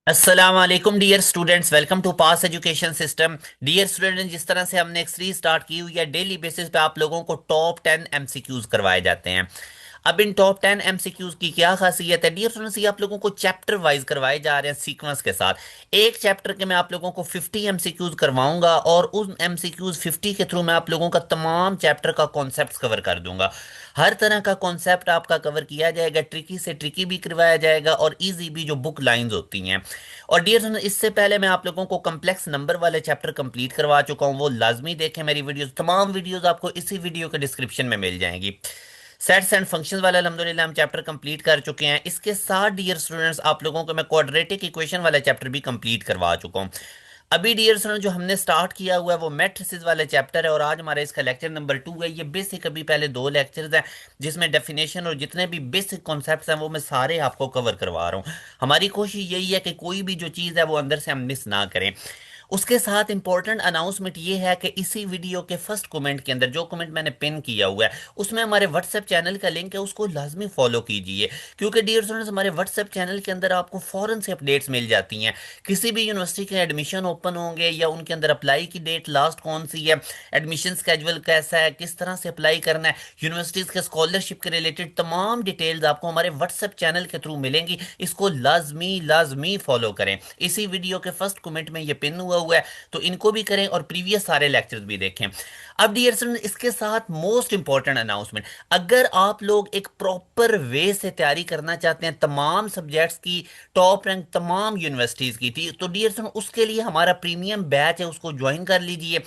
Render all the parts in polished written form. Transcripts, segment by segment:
अस्सलाम वालेकुम dear students, welcome to Pass Education System. Dear students, जिस तरह से हमने एक सीरीज स्टार्ट की हुई है, डेली बेसिस पे आप लोगों को टॉप 10 एमसीक्यूज करवाए जाते हैं। अब इन टॉप 10 एमसीक्यूज की क्या खासियत है डियर स्टूडेंट्स, ये आप लोगों को चैप्टर वाइज करवाए जा रहे हैं सीक्वेंस के साथ। एक चैप्टर के मैं आप लोगों को 50 एमसीक्यूज करवाऊंगा और उन एमसीक्यूज 50 के थ्रू मैं आप लोगों का तमाम चैप्टर का कॉन्सेप्ट कवर कर दूंगा। हर तरह का कॉन्सेप्ट आपका कवर किया जाएगा, ट्रिकी से ट्रिकी भी करवाया जाएगा और इजी भी, जो बुक लाइंस होती हैं। और डियर स्टूडेंट, इससे पहले मैं आप लोगों को कम्प्लेक्स नंबर वाले चैप्टर कंप्लीट करवा चुका हूँ, वो लाजमी देखें मेरी वीडियोस। तमाम वीडियोस आपको इसी वीडियो के डिस्क्रिप्शन में मिल जाएंगी। सेट्स एंड फंक्शंस वाला अल्हम्दुलिल्लाह हम चैप्टर कंप्लीट कर चुके हैं। इसके साथ डियर स्टूडेंट्स, आप लोगों को मैं क्वाड्रेटिक इक्वेशन वाला चैप्टर भी कंप्लीट करवा चुका हूँ। अभी डियर स्टूडेंट, जो हमने स्टार्ट किया हुआ है वो मैट्रिसेस वाले चैप्टर है और आज हमारा इसका लेक्चर नंबर 2 है। ये बेसिक, अभी पहले दो लेक्चर्स हैं जिसमें डेफिनेशन और जितने भी बेसिक कॉन्सेप्ट्स हैं वो मैं सारे आपको कवर करवा रहा हूँ। हमारी कोशिश यही है कि कोई भी जो चीज़ है वो अंदर से हम मिस ना करें। उसके साथ इंपॉर्टेंट अनाउंसमेंट ये है कि इसी वीडियो के फर्स्ट कमेंट के अंदर, जो कमेंट मैंने पिन किया हुआ है, उसमें हमारे व्हाट्सएप चैनल का लिंक है, उसको लाजमी फॉलो कीजिए। क्योंकि डियर स्टूडेंट्स, हमारे व्हाट्सएप चैनल के अंदर आपको फौरन से अपडेट्स मिल जाती हैं। किसी भी यूनिवर्सिटी के एडमिशन ओपन होंगे या उनके अंदर अप्लाई की डेट लास्ट कौन सी है, एडमिशन स्केड्यूल कैसा है, किस तरह से अप्लाई करना है, यूनिवर्सिटीज के स्कॉलरशिप के रिलेटेड तमाम डिटेल्स आपको हमारे व्हाट्सएप चैनल के थ्रू मिलेंगी। इसको लाजमी लाजमी फॉलो करें। इसी वीडियो के फर्स्ट कमेंट में ये पिन हुआ है, तो इनको भी करें और प्रीवियस सारे लेक्चर्स भी देखें। अब डियर स्टूडेंट, इसके साथ मोस्ट इंपॉर्टेंट अनाउंसमेंट, अगर आप लोग एक प्रॉपर वे से तैयारी करना चाहते हैं तमाम सब्जेक्ट्स की, टॉप रैंक तमाम यूनिवर्सिटीज की थी, तो डियर स्टूडेंट उसके लिए हमारा प्रीमियम बैच है, उसको ज्वाइन कर लीजिए।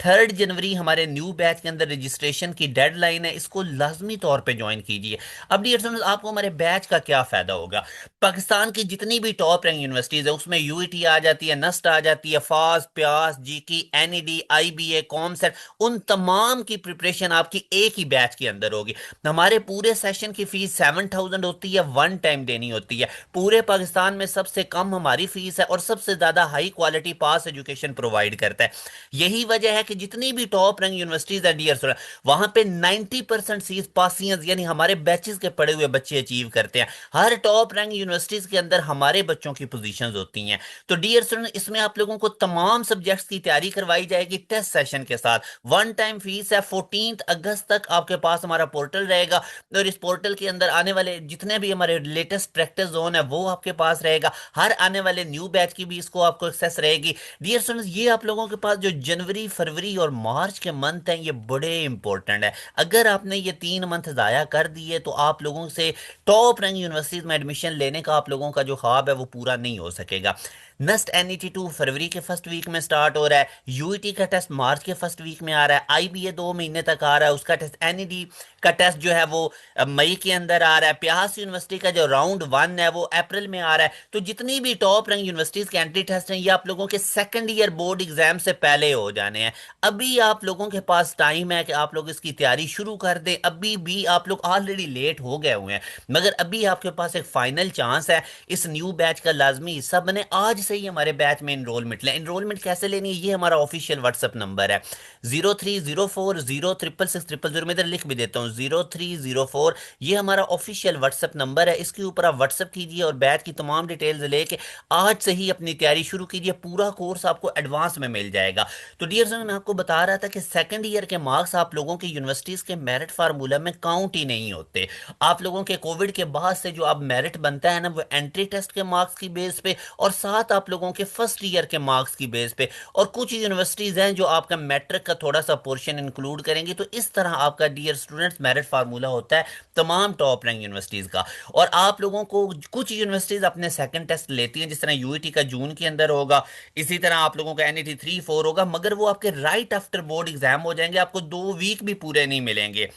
3 जनवरी हमारे न्यू बैच के अंदर रजिस्ट्रेशन की डेडलाइन है, इसको लाजमी तौर पे ज्वाइन कीजिए। अब डियर स्टूडेंट, आपको हमारे बैच का क्या फायदा होगा? पाकिस्तान की जितनी भी टॉप रैंक यूनिवर्सिटीज है उसमें यूईटी आ जाती है, नस्ट आ जाती है, फास, प्यास, जीकी, एनईडी, आईबीए, कॉमसेट, उन तमाम की प्रिपरेशन आपकी एक ही बैच के अंदर होगी। हमारे पूरे सेशन की फीस 7,000 होती है, वन टाइम देनी होती है। पूरे पाकिस्तान में सबसे कम हमारी फीस है और सबसे ज्यादा हाई क्वालिटी पास एजुकेशन प्रोवाइड करता है। यही वजह है कि जितनी भी टॉप रैंक यूनिवर्सिटीज है डियर स्टूडेंट, वहां पे 90% सीट पासियंस यानी हमारे बैचेस के पढ़े हुए बच्चे अचीव करते हैं। हर टॉप रैंक यूनिवर्सिटीज के अंदर हमारे बच्चों की पोजीशंस होती हैं। तो डियर स्टूडेंट, इसमें आप लोगों को तमाम सब्जेक्ट्स की तैयारी करवाई जाएगी टेस्ट सेशन के साथ। वन टाइम फीस है। 14 अगस्त तक आपके पास हमारा पोर्टल रहेगा और इस पोर्टल के अंदर आने वाले जितने भी हमारे लेटेस्ट प्रैक्टिस जोन है वो आपके पास रहेगा। हर आने वाले न्यू बैच की भी इसको आपको एक्सेस रहेगी। डियर स्टूडेंट्स, ये आप लोगों के पास जो जनवरी, फरवरी और मार्च के मंथ हैं ये बड़े इंपॉर्टेंट है। अगर आपने ये 3 मंथ जाया कर दिए तो आप लोगों से टॉप रैंक यूनिवर्सिटीज में एडमिशन लेने का आप लोगों का जो ख्वाब है वो पूरा नहीं हो सकेगा। नस्ट एनईटी 2 फरवरी के फर्स्ट वीक में स्टार्ट हो रहा है। यूईटी का टेस्ट मार्च के फर्स्ट वीक में आ रहा है। आईबीए 2 महीने तक आ रहा है, उसका टेस्ट। एनईडी का टेस्ट जो है वो मई के अंदर आ रहा है। प्यास यूनिवर्सिटी का जो राउंड 1 है वो अप्रैल में आ रहा है। तो जितनी भी टॉप रैंक यूनिवर्सिटीज के एंट्री टेस्ट हैं ये आप लोगों के सेकंड ईयर बोर्ड एग्जाम से पहले हो जाने हैं। अभी आप लोगों के पास टाइम है कि आप लोग इसकी तैयारी शुरू कर दें। अभी भी आप लोग ऑलरेडी लेट हो गए हुए हैं, मगर अभी आपके पास एक फाइनल चांस है इस न्यू बैच का लाजमी हिस्सा बने। आज से ही हमारे बैच में इनरोलमेंट लें। इनरोलमेंट कैसे लेनी है, ये हमारा ऑफिशियल व्हाट्सअप नंबर है 0304066600। मैं इधर लिख भी देता हूँ 0304। ये हमारा ऑफिशियल व्हाट्सअप नंबर है, इसके ऊपर आप व्हाट्सअप कीजिए और बैच की तमाम डिटेल्स लेके आज से ही अपनी तैयारी शुरू कीजिए। पूरा कोर्स आपको एडवांस में मिल जाएगा। तो डियर स्टूडेंट, मैं आपको बता रहा था कि सेकंड ईयर के मार्क्स आप लोगों के यूनिवर्सिटीज के मेरिट फार्मूला में काउंट ही नहीं होते। आप लोगों के कोविड के बाद से जो अब मेरिट बनता है ना, वो एंट्री टेस्ट के मार्क्स की बेस पे और साथ आप लोगों के फर्स्ट ईयर के मार्क्स की बेस पे। और कुछ यूनिवर्सिटीज हैं जो आपका मैट्रिक का थोड़ा सा पोर्शन इंक्लूड करेंगे। तो इस तरह आपका डियर स्टूडेंट्स मेरिट फार्मूला होता है तमाम टॉप रैंक यूनिवर्सिटीज का। और आप लोगों को कुछ यूनिवर्सिटीज अपने सेकंड टेस्ट लेती हैं, जिस तरह यूईटी का जून के अंदर होगा, इसी तरह आप लोगों का एनईटी 3-4 होगा, मगर वो आपके राइट आफ्टर बोर्ड एग्जाम हो जाएंगे, आपको 2 वीक भी पूरे नहीं मिलेंगे।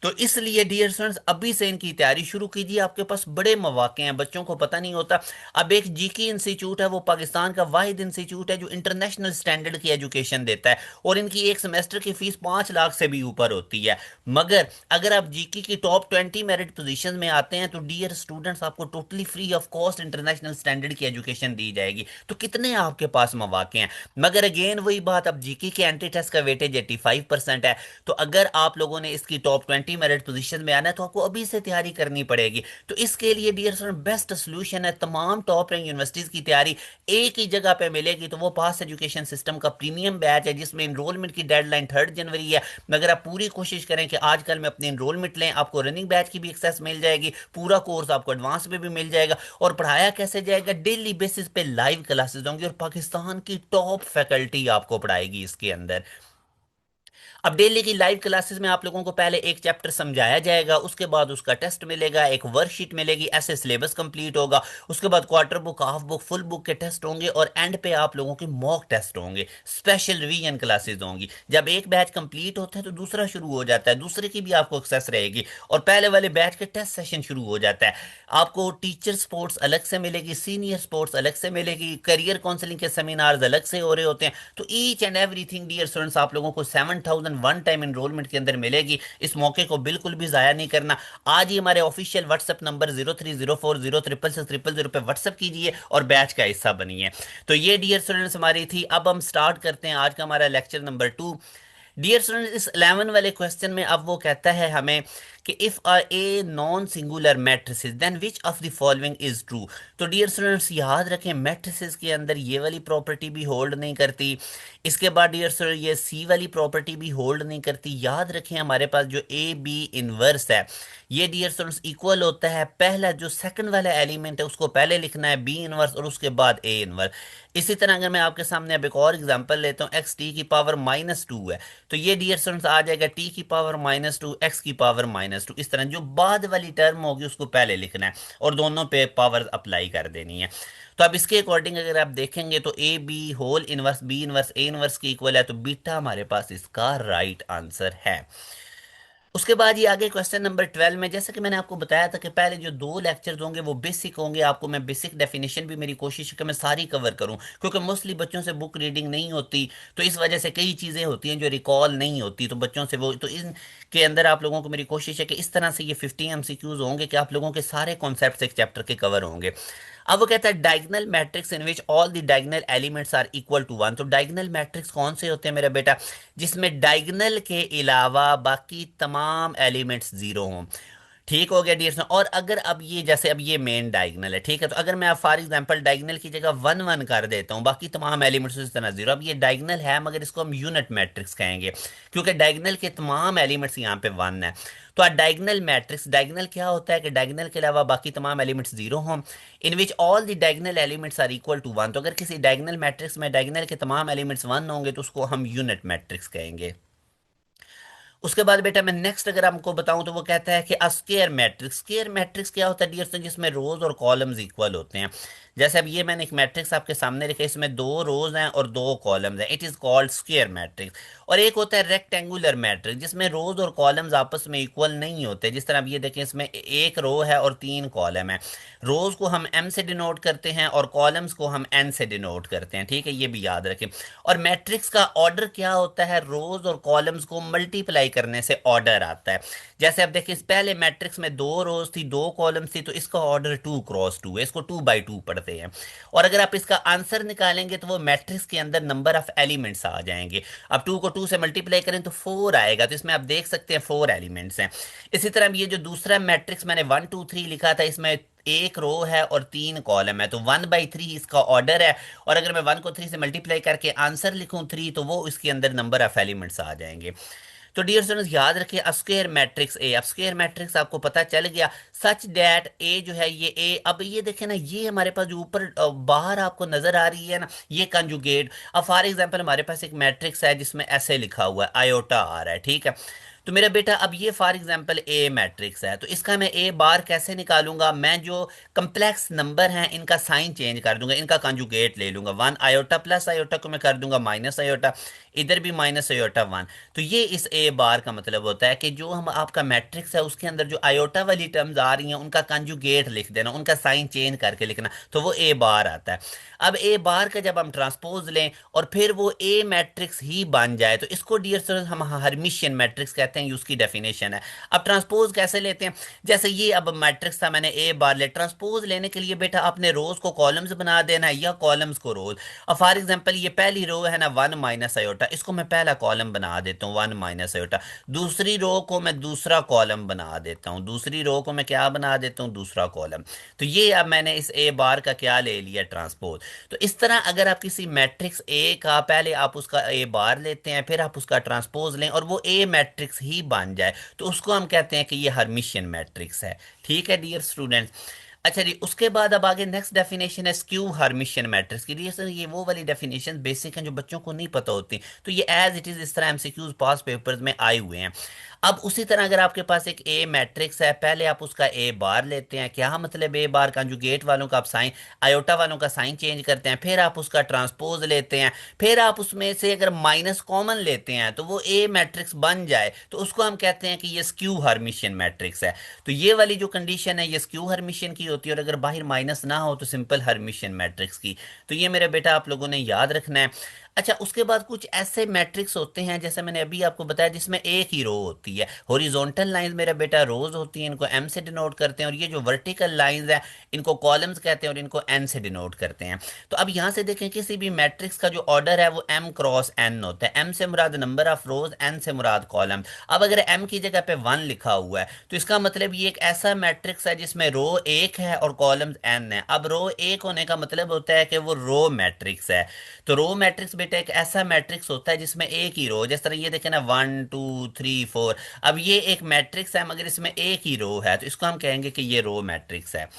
तो इसलिए डियर स्टूडेंट्स, अभी से इनकी तैयारी शुरू कीजिए, आपके पास बड़े मौके हैं, बच्चों को पता नहीं होता। अब एक जीके इंस्टीट्यूट है, वो पाकिस्तान का वाहिद इंस्टीट्यूट है जो इंटरनेशनल स्टैंडर्ड की एजुकेशन देता है और इनकी एक सेमेस्टर की फीस 5 लाख से भी ऊपर होती है। मगर अगर आप जीके की टॉप 20 मेरिट पोजीशन में आते हैं तो डियर स्टूडेंट्स आपको totally free of cost international standard की एजुकेशन दी जाएगी। तो कितने आपके पास मौके हैं। मगर अगेन वही बात, अब जीके के एंट्री टेस्ट का वेटेज 85% है। तो अगर आप लोगों ने इसकी टॉप मेरिट पोजीशन में आना है तो आपको अभी से तैयारी करनी पड़ेगी। तो इसके लिए डियर स्टूडेंट बेस्ट सोल्यूशन है, तमाम टॉप रैंक यूनिवर्सिटीज की तैयारी एक ही जगह पे मिलेगी। तो वो पास एजुकेशन सिस्टम का प्रीमियम बैच है जिसमें इनरोलमेंट की डेडलाइन 3 जनवरी है। मगर आप पूरी कोशिश करें कि आजकल में अपनी इनरोलमेंट लें, आपको रनिंग बैच की भी एक्सेस मिल जाएगी, पूरा कोर्स आपको एडवांस में भी मिल जाएगा। और पढ़ाया कैसे जाएगा, डेली बेसिस पे लाइव क्लासेस होंगी और पाकिस्तान की टॉप फैकल्टी आपको पढ़ाएगी इसके अंदर। अब डेली की लाइव क्लासेस में आप लोगों को पहले एक चैप्टर समझाया जाएगा, उसके बाद उसका टेस्ट मिलेगा, एक वर्कशीट मिलेगी, ऐसे सिलेबस कंप्लीट होगा। उसके बाद quarter book, half book, full book के टेस्ट होंगे और एंड पे आप लोगों के मॉक टेस्ट होंगे, स्पेशल रिवीजन क्लासेस होंगी। जब एक बैच कंप्लीट होता है तो दूसरा शुरू हो जाता है, दूसरे की भी आपको एक्सेस रहेगी और पहले वाले बैच के टेस्ट सेशन शुरू हो जाता है। आपको टीचर सपोर्ट्स अलग से मिलेगी, सीनियर सपोर्ट्स अलग से मिलेगी, करियर काउंसलिंग के सेमिनार्स अलग से हो रहे होते हैं। तो each and everything dear students आप लोगों को 7,000 वन टाइम एनरोलमेंट के अंदर मिलेगी। इस मौके को बिल्कुल भी जाया नहीं करना। आज ही हमारे ऑफिशियल व्हाट्सएप नंबर 0304066600 पे व्हाट्सएप कीजिए और बैच का हिस्सा बनिए। तो ये डियर स्टूडेंट्स हमारी थी। अब हम स्टार्ट करते हैं आज का हमारा लेक्चर नंबर 2। डियर स्टूडेंट इस 11 वाले क्वेश्चन में अब वो कहता है हमें कि if a non singular matrices then which of the following is true. तो डियर स्टूडेंट्स याद रखें मैट्रिसेस के अंदर ये वाली प्रॉपर्टी भी होल्ड नहीं करती। इसके बाद डियर स्टूडेंट ये सी वाली प्रॉपर्टी भी होल्ड नहीं करती। याद रखें हमारे पास जो ए बी इनवर्स है ये डियर स्टूडेंट्स इक्वल होता है, पहला जो सेकंड वाला एलिमेंट है उसको पहले लिखना है बी इनवर्स और उसके बाद ए इनवर्स। इसी तरह अगर मैं आपके सामने अब एक और एग्जांपल लेता हूँ, एक्स टी की पावर -2 है तो ये डियर स्टूडेंट्स आ जाएगा टी की पावर -2 एक्स की पावर -2। इस तरह जो बाद वाली टर्म होगी उसको पहले लिखना है और दोनों पे पावर अप्लाई कर देनी है। तो अब इसके अकॉर्डिंग अगर आप देखेंगे तो a b whole inverse b inverse a inverse के इक्वल है, तो बीटा हमारे पास इसका राइट आंसर है। उसके बाद ये आगे क्वेश्चन नंबर 12 में, जैसे कि मैंने आपको बताया था कि पहले जो 2 लेक्चर्स होंगे वो बेसिक होंगे, आपको मैं बेसिक डेफिनेशन भी मेरी कोशिश है कि मैं सारी कवर करूं क्योंकि मोस्टली बच्चों से बुक रीडिंग नहीं होती। तो इस वजह से कई चीज़ें होती हैं जो रिकॉल नहीं होती, तो बच्चों से वो तो इनके अंदर आप लोगों को मेरी कोशिश है कि इस तरह से ये 50 MCQs होंगे कि आप लोगों के सारे कॉन्सेप्ट एक चैप्टर के कवर होंगे। अब वो कहता है diagonal matrix in which all the diagonal elements are equal to 1। तो डायगोनल मैट्रिक्स कौन से होते हैं मेरा बेटा, जिसमें डायगोनल के अलावा बाकी तमाम एलिमेंट्स जीरो हों। ठीक हो गया डियर। और अगर अब ये जैसे अब ये मेन डायगोनल है, ठीक है, तो अगर मैं फॉर एग्जांपल डायगोनल की जगह 1 1 कर देता हूँ, बाकी तमाम एलिमेंट्स इस तरह जीरो, अब ये डायगोनल है मगर इसको हम यूनिट मैट्रिक्स कहेंगे क्योंकि डायगोनल के तमाम एलिमेंट्स यहाँ पे 1 है। तो डायगोनल मैट्रिक्स, डायगोनल क्या होता है कि डायगोनल के अलावा बाकी तमाम एलिमेंट्स जीरो हों, in which all the diagonal elements are equal to 1। तो अगर किसी डायगोनल मैट्रिक्स में डायगोनल के तमाम एलिमेंट्स 1 होंगे तो उसको हम यूनिट मैट्रिक्स कहेंगे। उसके बाद बेटा मैं नेक्स्ट अगर आपको बताऊं तो वो कहता है कि स्क्वायर मैट्रिक्स। स्क्वायर मैट्रिक्स क्या होता है डियर स्टूडेंट, जिसमें रोज और कॉलम्स इक्वल होते हैं। जैसे अब ये मैंने एक मैट्रिक्स आपके सामने लिखा है, इसमें 2 रोज हैं और 2 कॉलम्स हैं, it is called square matrix. और एक होता है रेक्टेंगुलर मैट्रिक्स जिसमें रोज और कॉलम्स आपस में इक्वल नहीं होते। जिस तरह अब ये देखें इसमें 1 रो है और 3 कॉलम है। रोज को हम एम से डिनोट करते हैं और कॉलम्स को हम एन से डिनोट करते हैं, ठीक है, ये भी याद रखें। और मैट्रिक्स का ऑर्डर क्या होता है, रोज और कॉलम्स को मल्टीप्लाई करने से ऑर्डर आता है। जैसे अब देखिए इस पहले मैट्रिक्स में 2 रोज थी 2 कॉलम्स थी तो इसका ऑर्डर 2 × 2 है, इसको 2 × 2 पढ़ते हैं। और अगर आप इसका आंसर निकालेंगे तो वो मैट्रिक्स के अंदर नंबर ऑफ एलिमेंट्स आ जाएंगे। अब 2 को 2 से मल्टीप्लाई करें तो 4 आएगा, तो इसमें आप देख सकते हैं 4 एलिमेंट्स हैं। इसी तरह ये जो दूसरा मैट्रिक्स मैंने 1 2 3 लिखा था, इसमें 1 रो है और 3 कॉलम है, तो 1/3 इसका ऑर्डर है। और अगर मैं 1 को 3 से मल्टीप्लाई करके आंसर लिखूं 3 तो वो इसके अंदर नंबर ऑफ एलिमेंट्स आ जाएंगे। तो डियर स्टूडेंट्स याद रखिए स्क्वायर मैट्रिक्स ए। अब स्क्वायर मैट्रिक्स आपको पता चल गया सच दैट ए जो है ये ए, अब ये देखें ना ये हमारे पास जो ऊपर बाहर आपको नजर आ रही है ना ये कंजुगेट। अब फॉर एग्जांपल हमारे पास एक मैट्रिक्स है जिसमें ऐसे लिखा हुआ है आयोटा आ रहा है, ठीक है। तो मेरा बेटा अब ये फॉर एग्जांपल ए मैट्रिक्स है तो इसका मैं ए बार कैसे निकालूंगा, मैं जो कम्प्लेक्स नंबर हैं इनका साइन चेंज कर दूंगा, इनका कंजुगेट ले लूंगा। 1 आयोटा प्लस आयोटा को मैं कर दूंगा -आयोटा, इधर भी -आयोटा 1। तो ये इस ए बार का मतलब होता है कि जो हम आपका मैट्रिक्स है उसके अंदर जो आयोटा वाली टर्म्स आ रही हैं उनका कंजुगेट लिख देना, उनका साइन चेंज करके लिखना, तो वो ए बार आता है। अब ए बार का जब हम ट्रांसपोज लें और फिर वो ए मैट्रिक्स ही बन जाए तो इसको डियर स्टूडेंट्स हम हर्मिशियन मैट्रिक्स कहते कहते हैं, ये उसकी डेफिनेशन है। अब ट्रांसपोज कैसे लेते हैं? जैसे ये अब मैट्रिक्स था, मैंने ए बार ले, ट्रांसपोज लेने के लिए बेटा आपने रोज को कॉलम्स बना देना है या कॉलम्स को रोज। अब फॉर एग्जांपल ये पहली रो है ना 1 - आयोटा, इसको मैं पहला कॉलम बना देता हूँ 1 - आयोटा। दूसरी रो को मैं दूसरा कॉलम बना देता हूँ, दूसरी रो को मैं क्या बना देता हूँ, दूसरा कॉलम। तो ये अब मैंने इस ए बार का क्या ले लिया, ट्रांसपोज। तो इस तरह अगर आप किसी मैट्रिक्स ए का पहले आप उसका ए बार लेते हैं, फिर आप उसका ट्रांसपोज लें और वो ए मैट्रिक्स ही बन जाए, तो उसको हम कहते हैं कि ये हर्मिशियन मैट्रिक्स है। ठीक है डियर स्टूडेंट्स। अच्छा जी, उसके बाद अब आगे नेक्स्ट डेफिनेशन है स्क्यू हर्मिशियन मैट्रिक्स की। डियर सर ये वो वाली डेफिनेशन बेसिक हैं जो बच्चों को नहीं पता होती, तो ये एज इट इज इस तरह एमसीक्यूज पास पेपर्स में आए हुए हैं। अब उसी तरह अगर आपके पास एक ए मैट्रिक्स है, पहले आप उसका ए बार लेते हैं, क्या मतलब ए बार, कंजुगेट वालों का आप साइन, आयोटा वालों का साइन चेंज करते हैं, फिर आप उसका ट्रांसपोज लेते हैं, फिर आप उसमें से अगर माइनस कॉमन लेते हैं तो वो ए मैट्रिक्स बन जाए, तो उसको हम कहते हैं कि ये स्क्यू हर्मिशियन मैट्रिक्स है। तो ये वाली जो कंडीशन है ये स्क्यू हर्मिशियन की होती है, और अगर बाहर माइनस ना हो तो सिंपल हर्मिशियन मैट्रिक्स की। तो ये मेरे बेटा आप लोगों ने याद रखना है। अच्छा, उसके बाद कुछ ऐसे मैट्रिक्स होते हैं जैसे मैंने अभी आपको बताया जिसमें एक ही रो होती है, हॉरिजॉन्टल लाइंस मेरा बेटा रोज होती हैं, इनको एम से डिनोट करते हैं, और ये जो वर्टिकल लाइंस है इनको कॉलम्स कहते हैं और इनको एन से डिनोट करते हैं। तो अब यहाँ से देखें, किसी भी मैट्रिक्स का जो ऑर्डर है वो एम क्रॉस एन होता है, एम से मुराद नंबर ऑफ रोज, एन से मुराद कॉलम। अब अगर एम की जगह पे 1 लिखा हुआ है तो इसका मतलब ये एक ऐसा मैट्रिक्स है जिसमें रो एक है और कॉलम्स एन है। अब रो एक होने का मतलब होता है कि वो रो मैट्रिक्स है। तो रो मैट्रिक्स बेटा एक ऐसा मैट्रिक्स होता है जिसमें एक ही रो, जिस तरह ये देखें ना 1 2 3 4, अब ये एक मैट्रिक्स है मगर इसमें एक ही रो है, तो इसको हम कहेंगे कि ये रो मैट्रिक्स है।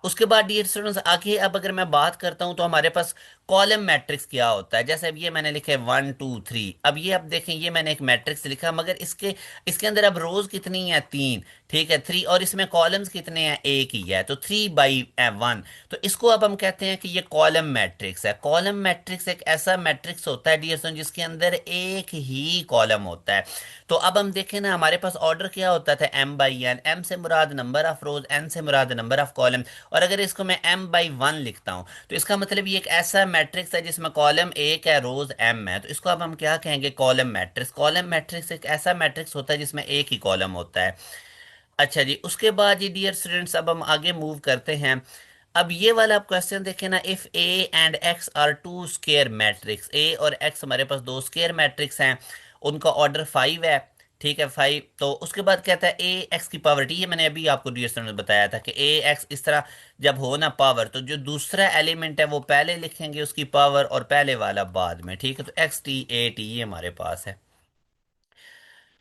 उसके बाद डियर स्टूडेंट्स आगे अब अगर मैं बात करता हूं तो हमारे पास कॉलम मैट्रिक्स क्या होता है। जैसे अब ये मैंने लिखा है 1 2 3, अब ये अब देखें ये मैंने एक मैट्रिक्स लिखा मगर इसके इसके अंदर अब रोज कितनी है, 3। ठीक है 3, और इसमें कॉलम्स कितने हैं, एक ही है, तो 3/1। तो इसको अब हम कहते हैं कि ये कॉलम मैट्रिक्स है। कॉलम मैट्रिक्स एक ऐसा मैट्रिक्स होता है डियर स्टूडेंट जिसके अंदर एक ही कॉलम होता है। तो अब हम देखें ना हमारे पास ऑर्डर क्या होता था, m/n, एम से मुराद नंबर ऑफ रोज, एन से मुराद नंबर ऑफ कॉलम। और अगर इसको मैं m/1 लिखता हूं तो इसका मतलब ये एक ऐसा मैट्रिक्स है जिसमें कॉलम एक है, रोज m है, तो इसको अब हम क्या कहेंगे, कॉलम मैट्रिक्स। कॉलम मैट्रिक्स एक ऐसा मैट्रिक्स होता है जिसमें एक ही कॉलम होता है। अच्छा जी, उसके बाद ये डियर स्टूडेंट्स अब हम आगे मूव करते हैं। अब ये वाला आप क्वेश्चन देखें ना, if A and X are two square matrix, A और एक्स हमारे पास दो स्केयर मैट्रिक्स हैं, उनका ऑर्डर 5 है। ठीक है 5, तो उसके बाद कहता है ए एक्स की पावर टी, ये मैंने अभी आपको डियर स्टूडेंट बताया था कि ए एक्स इस तरह जब हो ना पावर, तो जो दूसरा एलिमेंट है वो पहले लिखेंगे उसकी पावर और पहले वाला बाद में। ठीक है, तो XT AT ये हमारे पास है।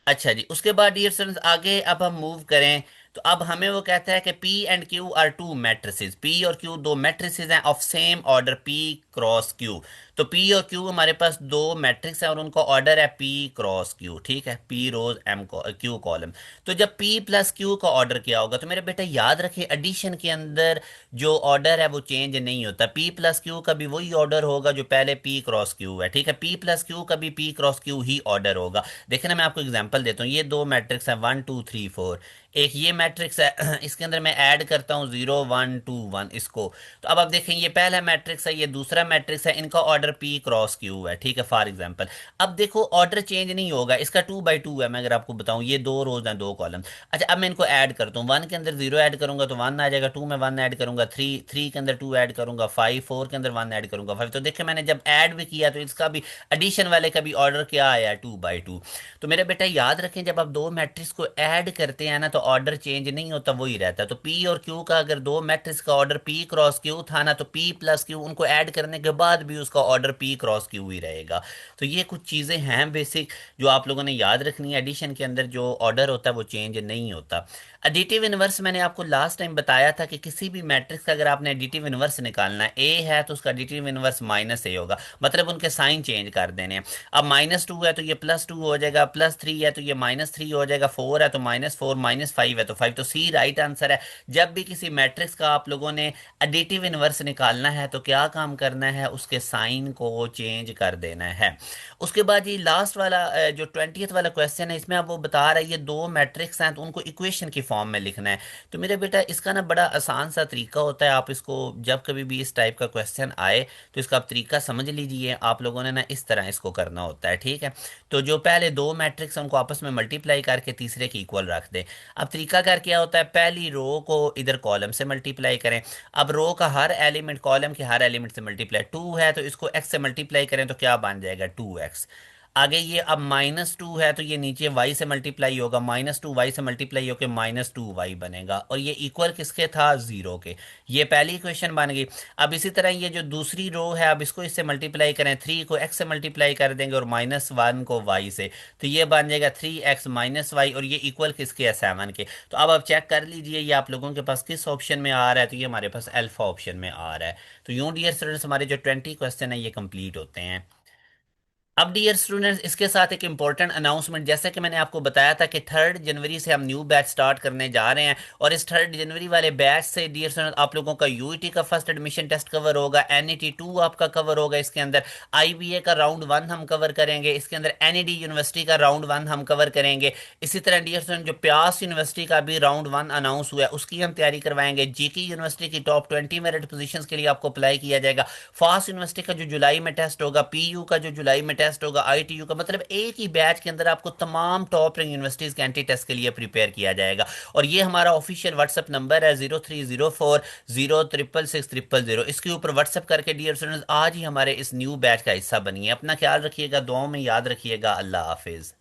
अच्छा जी, उसके बाद डियर स्टूडेंट्स आगे अब हम मूव करें तो अब हमें वो कहता है कि P and Q are two matrices, P और Q दो मैट्रिसेस हैं of same order P cross Q। तो P और Q हमारे पास दो मैट्रिक्स हैं और उनका ऑर्डर है P क्रॉस Q। ठीक है, P रोज M Q कॉलम। तो जब P प्लस Q का ऑर्डर क्या होगा, तो मेरे बेटा याद रखिए एडिशन के अंदर जो ऑर्डर है वो चेंज नहीं होता, P प्लस Q का भी वही ऑर्डर होगा जो पहले P क्रॉस Q है। ठीक है, P प्लस Q का भी P क्रॉस Q ही ऑर्डर होगा। देखिए ना मैं आपको एग्जांपल देता हूँ, ये दो मैट्रिक्स हैं 1 2 3 4, एक ये मैट्रिक्स है इसके अंदर मैं ऐड करता हूँ 0 1 2 1 इसको। तो अब आप देखें ये पहला मैट्रिक्स है, ये दूसरा मैट्रिक्स है, इनका ऑर्डर P क्रॉस Q है। ठीक है, फॉर एग्जांपल अब देखो ऑर्डर चेंज नहीं होगा, इसका 2/2 है, मैं अगर आपको बताऊं ये दो रोज हैं दो कॉलम। अच्छा, अब मैं इनको ऐड करता हूँ, 1 के अंदर 0 ऐड करूंगा तो 1 आ जाएगा, 2 में 1 ऐड करूंगा 3, 3 के अंदर 2 ऐड करूंगा 5, 4 के अंदर 1 ऐड करूंगा 5। तो देखिए मैंने जब ऐड भी किया तो इसका भी एडिशन वाले का भी ऑर्डर क्या आया, 2/2। तो मेरे बेटा याद रखें जब आप दो मैट्रिक्स को ऐड करते हैं ना तो ऑर्डर चेंज नहीं होता, वही रहता है। तो P और Q का अगर दो मैट्रिक्स का ऑर्डर P क्रॉस Q था ना, तो P प्लस Q उनको ऐड करने के बाद भी उसका ऑर्डर P क्रॉस Q ही रहेगा। तो ये कुछ चीज़ें हैं बेसिक जो आप लोगों ने याद रखनी है, एडिशन के अंदर जो ऑर्डर होता है वो चेंज नहीं होता। एडिटिव इनवर्स मैंने आपको लास्ट टाइम बताया था कि किसी भी मैट्रिक्स का अगर आपने एडिटिव इनवर्स निकालना है, A है तो उसका एडिटिव इनवर्स -A होगा, मतलब उनके साइन चेंज कर देने हैं। अब -2 है तो ये +2 हो जाएगा, +3 है तो ये -3 हो जाएगा, 4 है तो -4, -5 है, तो 5 तो सी राइट आंसर है। जब भी किसी मैट्रिक्स का आप लोगों ने एडिटिव इनवर्स निकालना है तो क्या काम करना है, उसके साइन को चेंज कर देना है। उसके बाद ये लास्ट वाला जो 20th वाला क्वेश्चन है, इसमें अब वो बता रहा है ये दो मैट्रिक्स हैं तो उनको इक्वेशन की फॉर्म में लिखना है। तो मेरे बेटा इसका ना बड़ा आसान सा तरीका होता है, आप इसको जब कभी भी इस टाइप का क्वेश्चन आए तो इसका आप तरीका समझ लीजिए। आप लोगों ने ना इस तरह इसको करना होता है, ठीक है। तो जो पहले दो मैट्रिक्स हैं उनको आपस में मल्टीप्लाई करके तीसरे के इक्वल रख दें। अब तरीका कर क्या होता है, पहली रो को इधर कॉलम से मल्टीप्लाई करें। अब रो का हर एलिमेंट कॉलम के हर एलिमेंट से मल्टीप्लाई, 2 है तो इसको x से मल्टीप्लाई करें तो क्या बन जाएगा, 2x। आगे ये अब -2 है तो ये नीचे y से मल्टीप्लाई होगा, -2 y से मल्टीप्लाई होकर -2y बनेगा, और ये इक्वल किसके था, 0 के। ये पहली इक्वेशन बन गई। अब इसी तरह ये जो दूसरी रो है, अब इसको इससे मल्टीप्लाई करें, 3 को x से मल्टीप्लाई कर देंगे और -1 को y से, तो ये बन जाएगा 3x -y, और ये इक्वल किसके है, 7 के। तो अब आप चेक कर लीजिए ये आप लोगों के पास किस ऑप्शन में आ रहा है, तो ये हमारे पास अल्फा ऑप्शन में आ रहा है। तो यूं डियर स्टूडेंट्स हमारे जो 20 क्वेश्चन है ये कंप्लीट होते हैं। अब डियर स्टूडेंट्स इसके साथ एक इंपॉर्टेंट अनाउंसमेंट, जैसे कि मैंने आपको बताया था कि 3 जनवरी से हम न्यू बैच स्टार्ट करने जा रहे हैं, और इस 3 जनवरी वाले बैच से डियर स्टूडेंट्स आप लोगों का यूईटी का फर्स्ट एडमिशन टेस्ट कवर होगा, एनईटी 2 आपका कवर होगा, इसके अंदर आईबीए का राउंड 1 हम कवर करेंगे, इसके अंदर एनईडी यूनिवर्सिटी का राउंड 1 हम कवर करेंगे। इसी तरह डियर स्टूडेंट जो प्यास यूनिवर्सिटी का भी राउंड 1 अनाउंस हुआ है उसकी हम तैयारी करवाएंगे। जीके यूनिवर्सिटी की टॉप 20 मेरिट पोजीशंस के लिए आपको अप्लाई किया जाएगा। फास्ट यूनिवर्सिटी का जो जुलाई में टेस्ट होगा, पीयू का जो जुलाई में टेस्ट होगा, आईटीयू का, मतलब एक ही बैच के अंदर आपको तमाम टॉप रैंक यूनिवर्सिटीज के एंटी टेस्ट के लिए प्रिपेयर किया जाएगा। और ये हमारा ऑफिशियल व्हाट्सएप नंबर है 0304 0666000। इसके ऊपर व्हाट्सएप करके डियर स्टूडेंट्स आज ही हमारे इस न्यू बैच का हिस्सा बनिए। अपना ख्याल रखिएगा, दुआओं में याद रखिएगा। अल्लाह हाफिज।